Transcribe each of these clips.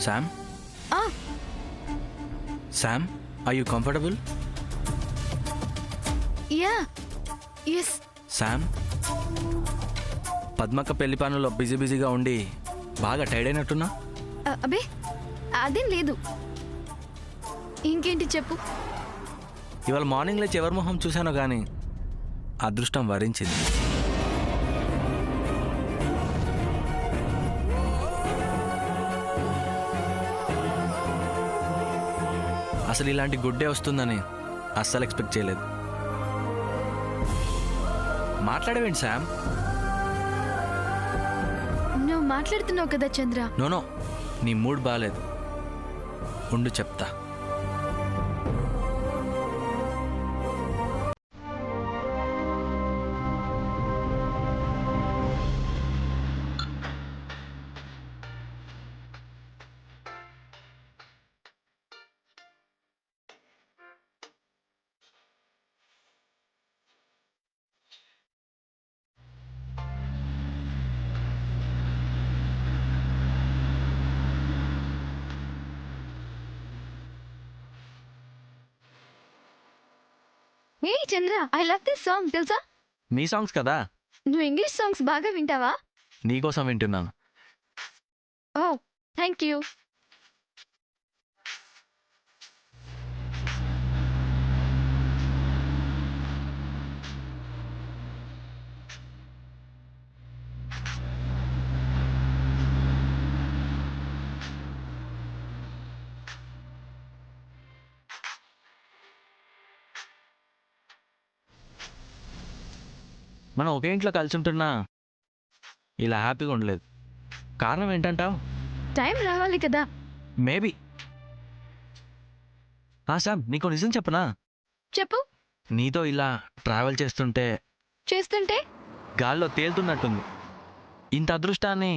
Sam? Sam, are you comfortable? Yeah. Yes. Sam? Padmakka పెళ్లి పనుల్లో బిజీగా ఉండి బాగా టైర్డ్ అయినట్టున్నా? అబే అదేం లేదు. ఇంకేంటి చెప్పు. ఇవాళ మార్నింగ్ లేచి ఎవరి మొహం చూశానో కానీ అదృష్టం వరించింది. అసలు ఇలాంటి గుడ్ డే వస్తుందని అస్సలు ఎక్స్పెక్ట్ చేయలేదు. మాట్లాడవేంటి శామ్? నువ్వు మాట్లాడుతున్నావు కదా చంద్ర. నో, నీ మూడ్ బాగాలేదు. ఉండు చెప్తా. ఏ చంద్ర, ఐ లవ్ దిస్ సాంగ్ తెలుసా? నీ సాంగ్స్ కదా. నువ్వు ఇంగ్లీష్ సాంగ్స్ బాగా వింటావా? నీకోసం వింటున్నాను. ఓ థ్యాంక్ యూ. మనం ఒకే ఇంట్లో కలిసి ఉంటున్నా ఇలా హ్యాపీగా ఉండలేదు. కారణం ఏంటంటావు? టైం రావాలి కదా. మేబీ. శామ్, నీకు నిజం చెప్పనా? చెప్పు. నీతో ఇలా ట్రావెల్ చేస్తుంటే గాల్లో తేలుతున్నట్టుంది. ఇంత అదృష్టాన్ని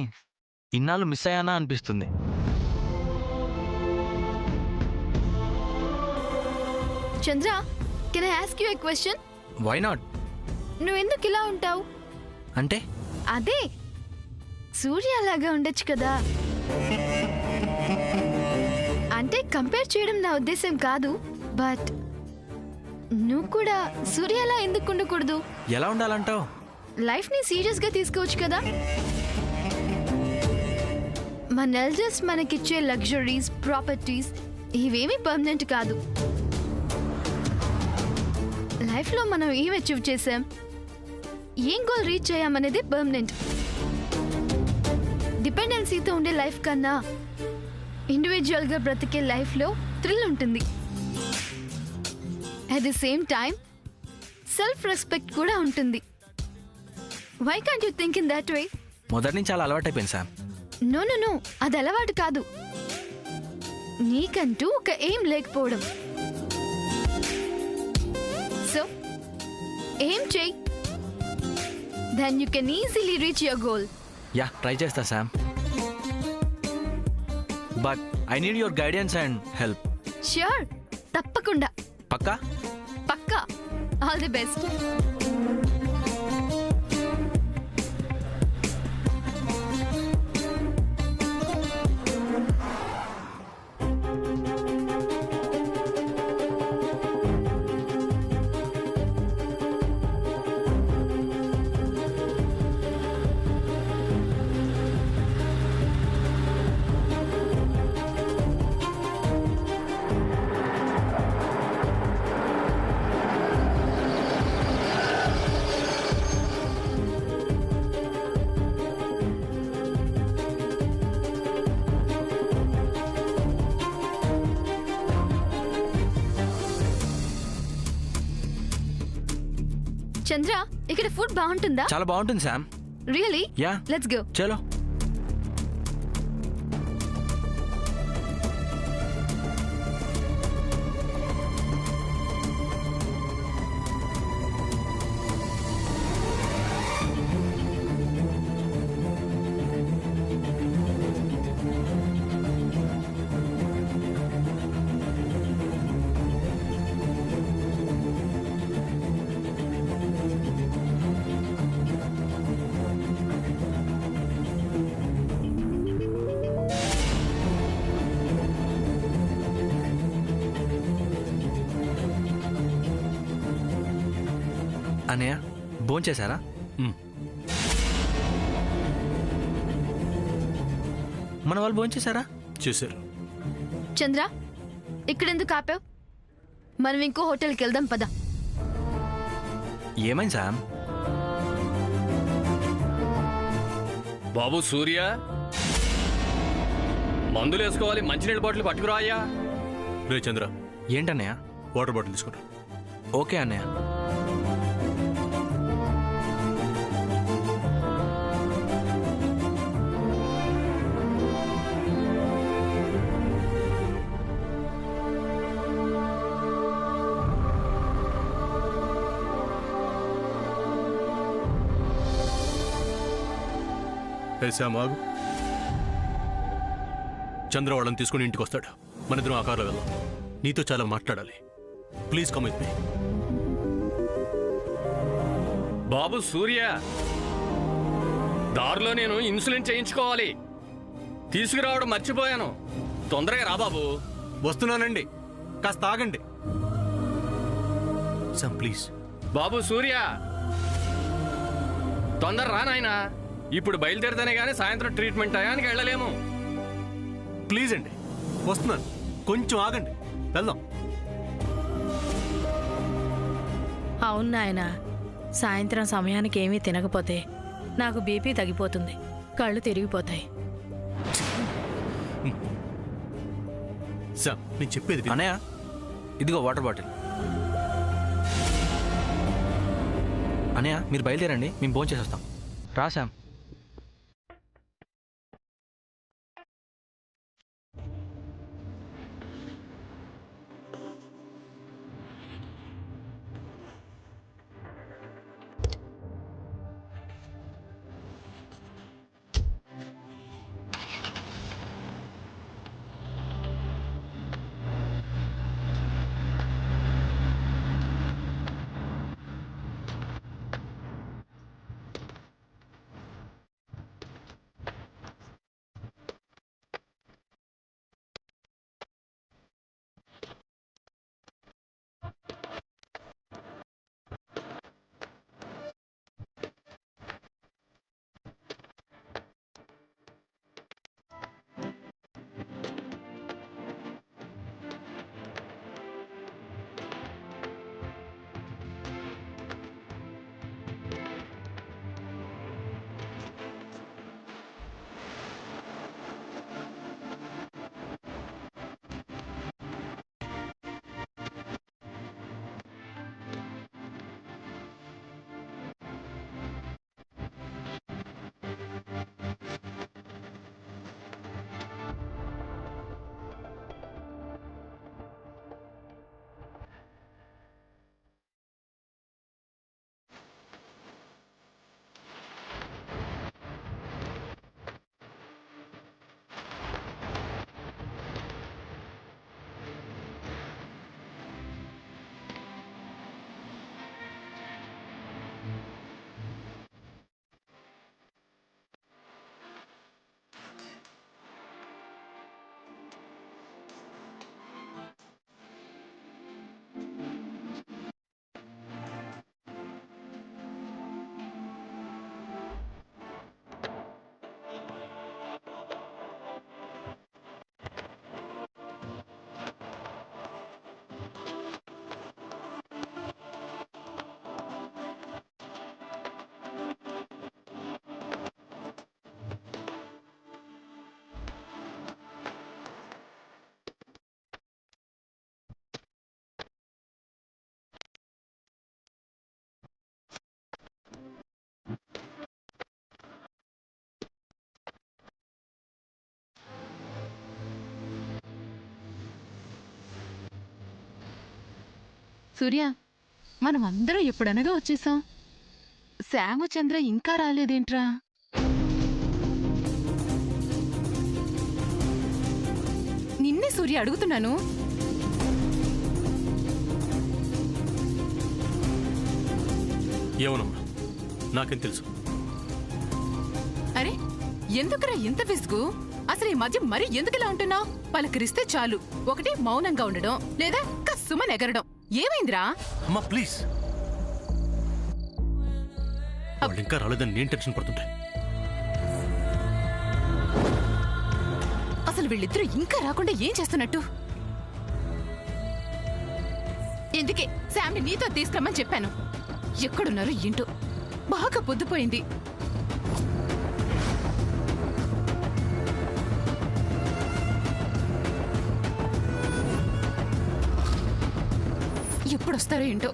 ఇన్నాళ్ళు మిస్ అయ్యానా అనిపిస్తుంది. Chandra, can I ask you a question? Why not? నువ్వెందుకు ఇలా ఉంటావు? అంటే అదే సూర్య అలాగా ఉండొచ్చు కదా. అంటే కంపేర్ చేయడం నా ఉద్దేశం కాదు, బట్ నువ్వు కూడా సూర్యలా ఎందుకు ఉండకూడదు? ఎలా ఉండాలంటావు? లైఫ్ ని సీరియస్ గా తీసుకోవచ్చు కదా. మన ఎల్డర్స్ మనకిచ్చే లగ్జరీస్, ప్రాపర్టీస్ ఇవేమీ పర్మనెంట్ కాదు. లైఫ్ లో మనం ఏం అచీవ్ చేసాం, ఏం గోల్ రీచ్ అయ్యామనేది పర్మనెంట్. డిపెండెన్సీతో ఉండే లైఫ్ కన్నా ఇండివిజువల్ గా బ్రతికే లైఫ్ లో థ్రిల్ ఉంటుంది. At the same time self respect కూడా ఉంటుంది. Why can't you think in that way? మొదటి నుంచి చాలా అలవాటైపోయింది సార్. నో, అది అలవాటు కాదు. నీకంటూ ఒక ఏం లేకపోవడం. సో ఏం చెయ్యి, then you can easily reach your goal. Yeah, try చేస్తా Sam. But I need your guidance and help. Sure, తప్పకుండా. పక్కా? పక్కా. All the best. చంద్ర, ఇక్కడ ఫుడ్ బాగుంటుందా? చాలా బాగుంటుంది Sam. Really? Yeah, let's go. చలో. అన్నయ్య భోంచేశారా? మన వాళ్ళు భోంచేశారా? చేశారు. చంద్ర, ఇక్కడెందుకు ఆపావు? మనం ఇంకో హోటల్కి వెళ్దాం పద. ఏమైంది సామ్? బాబు సూర్య, మందులు వేసుకోవాలి, మంచినీళ్ళ బాటిల్ పట్టుకురా అయ్యా. రే చంద్ర, ఏంటన్నయ్య? వాటర్ బాటిల్ తీసుకుంటా. ఓకే అన్నయ్య. ఆగు. చంద్ర వాళ్ళని తీసుకుని ఇంటికి వస్తాడు. మన ఇద్దరం ఆ కారులో వెళ్దాం. నీతో చాలా మాట్లాడాలి. Please come with me. బాబు సూర్య, దారిలో నేను ఇన్సులిన్ చేయించుకోవాలి, తీసుకురావడం మర్చిపోయాను. తొందరగా రా బాబు. వస్తున్నానండి, కాస్త ఆగండి. Some please. బాబు సూర్య, తొందర రా నాయనా. ఇప్పుడు బయలుదేరితేనే కానీ సాయంత్రం ట్రీట్మెంట్ టయానికి వెళ్ళలేము. ప్లీజ్ అండి, వస్తున్నాను. కొంచెం ఆగండి, వెళ్దాం. అవును నాయన, సాయంత్రం సమయానికి ఏమీ తినకపోతే నాకు బీపీ తగ్గిపోతుంది, కళ్ళు తిరిగిపోతాయి. సార్, నేను చెప్పేది విను. అన్నయ్య ఇదిగో వాటర్ బాటిల్. అన్నయ్య మీరు బయలుదేరండి, మేము భోంచేసి వస్తాం. రా శామ్. సూర్య, మనం అందరం ఎప్పుడనగా వచ్చేసాం. శ్యాము చంద్ర ఇంకా రాలేదేంట్రా? నిన్నే సూర్య అడుగుతున్నాను. ఏమోనమ్మా, నాకేం తెలుసు. అరే, ఎందుకురా ఇంత విసుగు? అసలు ఈ మధ్య మరి ఎందుకులా ఉంటున్నావు? పలకరిస్తే చాలు ఒకటి మౌనంగా ఉండడం, లేదా కస్సుమని ఎగరడం. ఏమైందిరా? అమ్మా ప్లీజ్. వాళ్ళు ఇంకా రాలేదని నేను టెన్షన్ పడుతుంటే అసలు వీళ్ళిద్దరూ ఇంకా రాకుండా ఏం చేస్తున్నట్టు? ఎందుకే శామ్ని నీతో తీసుకురమ్మని చెప్పాను. ఎక్కడున్నారు ఏంటో, బాగా పొద్దుపోయింది. ఎప్పుడొస్తారో ఏంటో.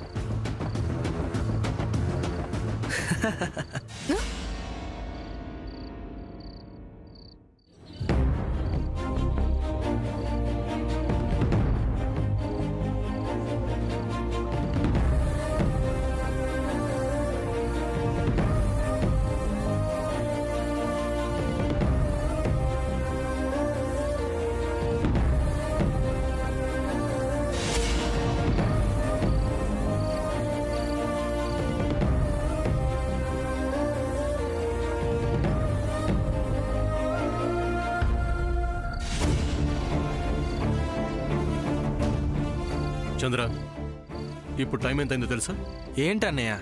చంద్ర, ఇప్పుడు టైం ఎంత అయిందో తెలుసా? ఏంటన్నయ్య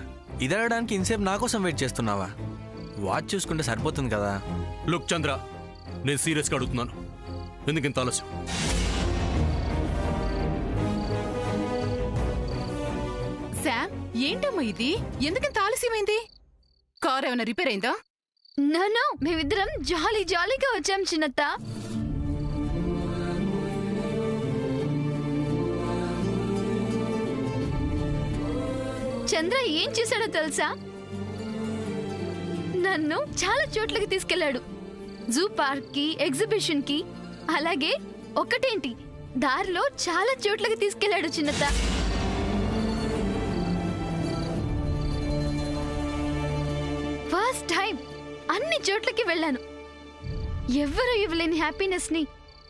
ఇది అడగడానికి ఇంతసేపు నా కోసం వెయిట్ చేస్తున్నావా? వాచ్ చూసుకుంటే సరిపోతుంది కదా. లుక్ చంద్ర, నేను సీరియస్గా అడుగుతున్నాను, ఎందుకు ఇంత ఆలస్యం? శామ్, ఏంటమ్మా ఇది? ఎందుకంత ఆలస్యమైంది? కార్ ఏమైనా రిపేర్ అయిందా? నో, మేమిద్దరం జాలీగా వచ్చాం చిన్నత్త. చంద్ర ఏం చేశాడో తెలుసా? నన్ను చాలా చోట్లకి తీసుకెళ్లాడు. జూ పార్క్ కి, ఎగ్జిబిషన్ కి, అలాగే ఒకటేంటి దారిలో చాలా చోట్లకి తీసుకెళ్లాడు చిన్నత్త. ఫస్ట్ టైం అన్ని చోట్లకి వెళ్ళాను. ఎవ్వరూ ఇవ్వలేని హ్యాపీనెస్ ని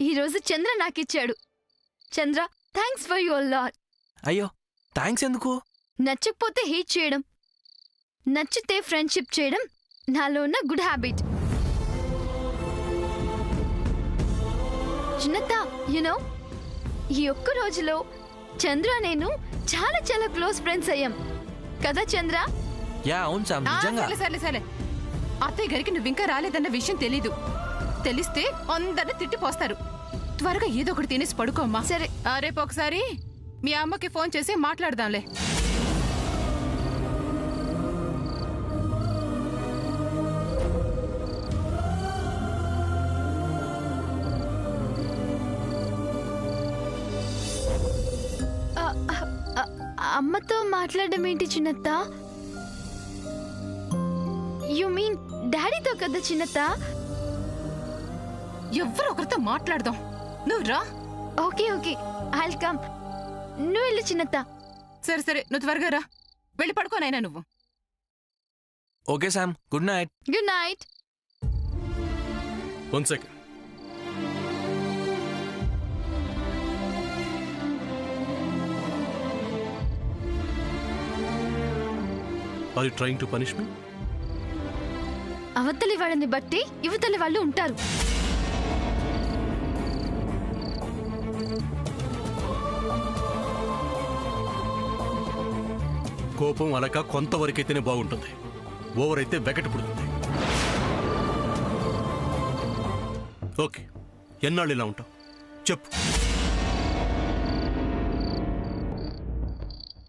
ఈ రోజు చంద్ర నాకిచ్చాడు. చంద్ర, థ్యాంక్స్ ఫర్ యువర్ లాట్. అయ్యో, థ్యాంక్స్ ఎందుకు? నచ్చకపోతే హేట్ చేయడం, నచ్చితే ఫ్రెండ్షిప్ చేయడం నాలో ఉన్న గుడ్ హ్యాబిట్. చిన్నత్త, యునో ఈ ఒక్క రోజులో చంద్ర నేను చాలా క్లోజ్ ఫ్రెండ్స్ అయ్యాం కదా చంద్ర? యా అవును సామ్, నిజంగా. సరే అత్తయ్య గారికి నువ్వు ఇంకా రాలేదన్న విషయం తెలీదు. తెలిస్తే అందరిని తిట్టిపోస్తారు. త్వరగా ఏదో ఒకటి తినేసి పడుకోమ్మా. సరే. రేపు ఒకసారి మీ అమ్మకి ఫోన్ చేసి మాట్లాడదాంలే. అమ్మతో మాట్లాడడం ఏంటి చిన్నత్త? యు మీన్ డాడీతో కదా చిన్నత్త? ఎవరో ఒకరితో మాట్లాడదాం. నువ్వు రా. Okay I'll come. నువ్వు వెళ్ళు చిన్నత్త. సరే నువ్వు త్వరగా రా. వెళ్ళి పడుకోనైనా నువ్వు. Okay Sam, good night. Good night. 1 second. Are you trying to punish me? అవతలి వాళ్ళని బట్టి యువతలి వాళ్ళు ఉంటారు. కోపం అలక కొంతవరకైతేనే బాగుంటుంది, ఓవర్ అయితే వెగట పుడుతుంది. ఓకే, ఎన్నాళ్ళు ఇలా ఉంటావు చెప్పు.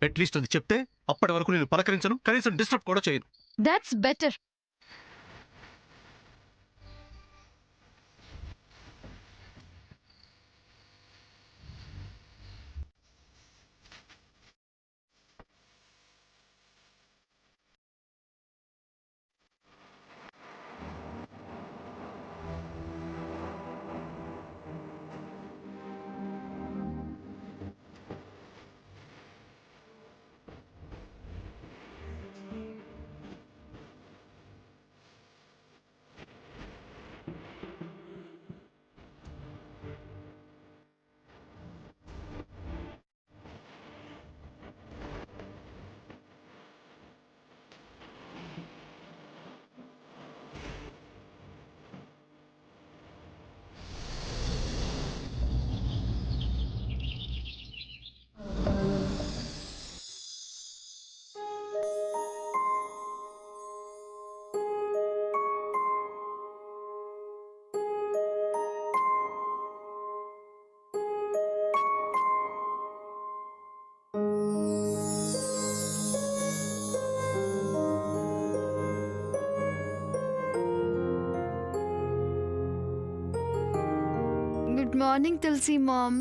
అట్లీస్ట్ అది చెప్తే అప్పటి వరకు నేను పలకరించను, కనీసం డిస్టర్బ్ కూడా చేయను. That's better. Morning Tulasi ma'am.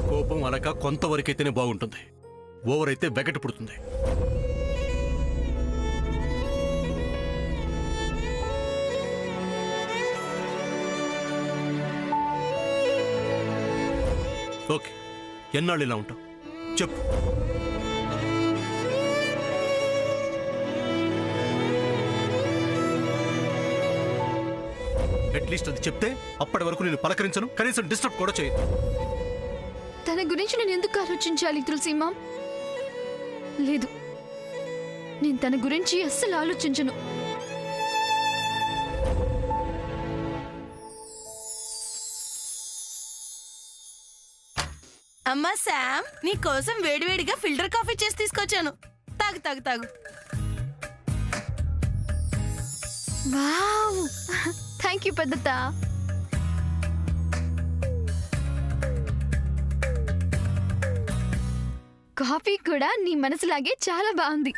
కోపం అనక కొంతవరకైతేనే బాగుంటుంది, ఓవర్ అయితే వెగట పుడుతుంది. ఓకే, ఎన్నాళ్ళు ఇలా ఉంటావు చెప్పు. అట్లీస్ట్ అది చెప్తే అప్పటి వరకు నేను పలకరించను, కనీసం డిస్టర్బ్ కూడా చేయను. తన గురించి నేను ఎందుకు ఆలోచించాలి తులసి మామ్? లేదు, నేను తన గురించి అస్సలు ఆలోచించను. అమ్మా శామ్, నీ కోసం వేడివేడిగా ఫిల్టర్ కాఫీ చేసి తీసుకొచ్చాను. తాగు తాగు తాగు. వావ్, థ్యాంక్ యూ పెద్దత. కాఫీ కూడా నీ మనసులాగే చాలా బాగుంది.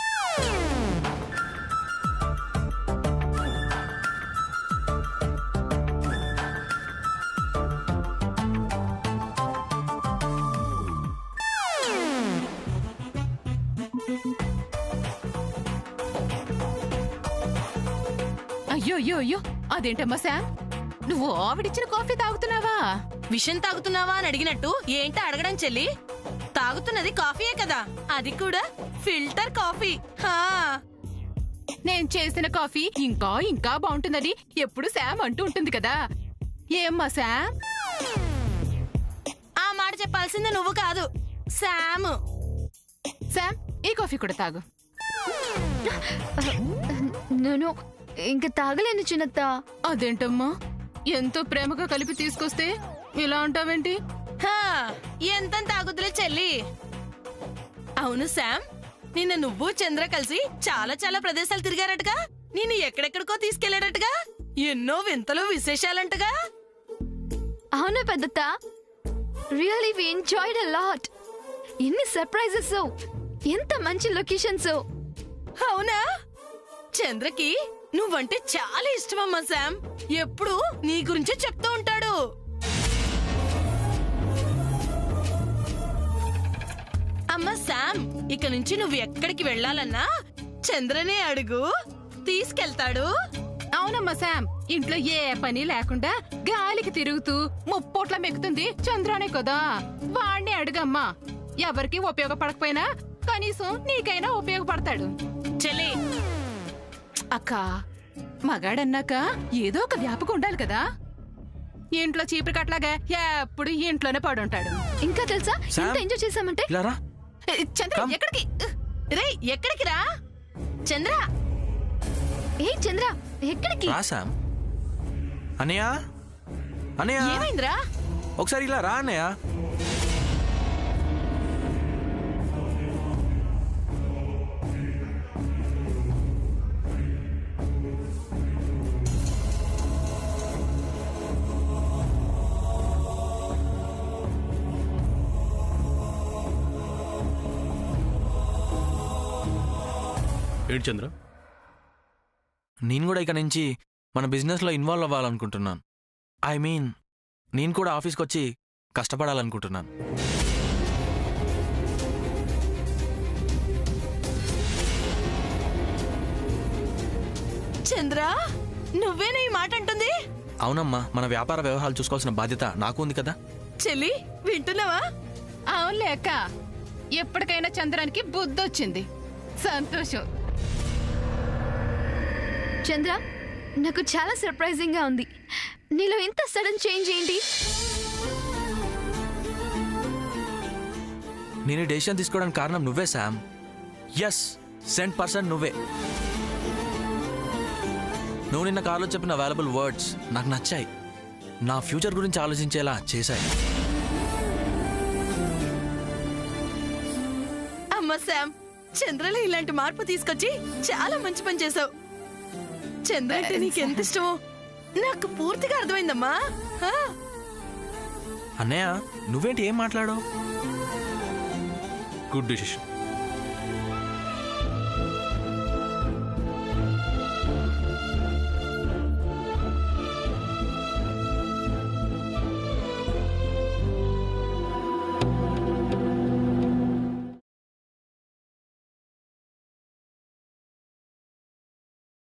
అయ్యో అయ్యో అయ్యో, అదేంటమ్మా శామ్, నువ్వు ఆవిడిచ్చిన కాఫీ తాగుతున్నావా? విషం తాగుతున్నావా అని అడిగినట్టు ఏంటో అడగడం చెల్లి. తాగుతున్నది కాఫీయే కదా, అది కూడా ఫిల్టర్ కాఫీ. హా, నేను చేసిన కాఫీ ఇంకా ఇంకా బాగుంటుందని ఎప్పుడు శామ్ అంటూ ఉంటుంది కదా. ఏమ్మా శామ్? ఆ మాట చెప్పాల్సింది నువ్వు కాదు, శామ్. శామ్, ఈ కాఫీ కూడా తాగు. నేను ఇంకా తాగలేను చిన్నత్త. అదేంటమ్మా, ఎంతో ప్రేమగా కలిపి తీసుకొస్తే ఇలా అంటావేంటి? హా, ఎంత తాగుతులే చెల్లి. అవును శామ్, నిన్న నువ్వు చంద్ర కలిసి చాలా చాలా ప్రదేశాలు తిరిగారటగా, నిన్ను ఎక్కడెక్కడికో తీసుకెళ్లారటగా, ఎన్నో వింతలు విశేషాలంటగా. అవునా పెద్దత, really we enjoyed a lot. ఎన్ని సర్ప్రైజెస్, ఎంత మంచి లొకేషన్స్. అవునా? చంద్రకి నువ్వంటే చాలా ఇష్టమమ్మా శామ్, ఎప్పుడు నీ గురించే చెప్తూ ఉంటాడు. అమ్మా శామ్, ఇక నుంచి నువ్వు ఎక్కడికి వెళ్ళాలన్నా చంద్రనే అడుగు, తీసుకెళ్తాడు. అవునమ్మా శామ్, ఇంట్లో ఏ పని లేకుండా గాలికి తిరుగుతూ ముప్పోట్ల మెక్కుతుంది చంద్రానే కదా. వాణ్ణి అడుగమ్మా, ఎవరికి ఉపయోగపడకపోయినా కనీసం నీకైనా ఉపయోగపడతాడు. చెల్లి, అక్క, మగాడన్నాక ఏదో ఒక వ్యాపకం ఉండాలి కదా. ఇంట్లో చీపురు కట్లాగా ఎప్పుడు ఇంట్లోనే పడుంటాడు. ఇంకా తెలుసా శామ్? ఎంత ఎంజాయ్ చేసామంటే. ఇలా రా. చంద్ర, కమ్. ఎక్కడికి? రే ఎక్కడికి రా చంద్ర. ఏ చంద్ర, ఎక్కడికి? రా శామ్. అన్నయ్య, అన్నయ్య, ఏమైందిరా? ఒకసారి ఇలా రా అన్నయ్య. ఏంటి చంద్ర? నేను కూడా ఇక నుంచి మన బిజినెస్లో ఇన్వాల్వ్ అవ్వాలనుకుంటున్నాను. ఐ మీన్, నేను కూడా ఆఫీస్కి వచ్చి కష్టపడాలనుకుంటున్నాను. చంద్ర, నువ్వేనా ఈ మాట అంటుంది? అవునమ్మా, మన వ్యాపార వ్యవహారాలు చూసుకోవాల్సిన బాధ్యత నాకు ఉంది కదా. చెల్లి, వింటున్నావా? అవునులే అక్క, ఎప్పటికైనా చంద్రానికి బుద్ధొచ్చింది. సంతోషం. చంద్ర, నాకు చాలా సర్ప్రైజింగ్ గా ఉంది. నీలో ఇంత సడన్ చేంజ్ ఏంటి? నేను డెసిషన్ తీసుకోవడానికి కారణం నువ్వే శామ్. ఎస్, 100% నువ్వే. నువ్వు నిన్న కార్లో చెప్పిన వాల్యుబుల్ వర్డ్స్ నాకు నచ్చాయి, నా ఫ్యూచర్ గురించి ఆలోచించేలా చేశాయి. అమ్మ శామ్, చంద్రలో ఇలాంటి మార్పు తీసుకొచ్చి చాలా మంచి పని చేసావు. చంద్ర అంటే నీకెంత ఇష్టమో నాకు పూర్తిగా అర్థమైందమ్మా. ఆ, అన్నయ్య, నువ్వేంటి ఏం మాట్లాడవు? Good decision.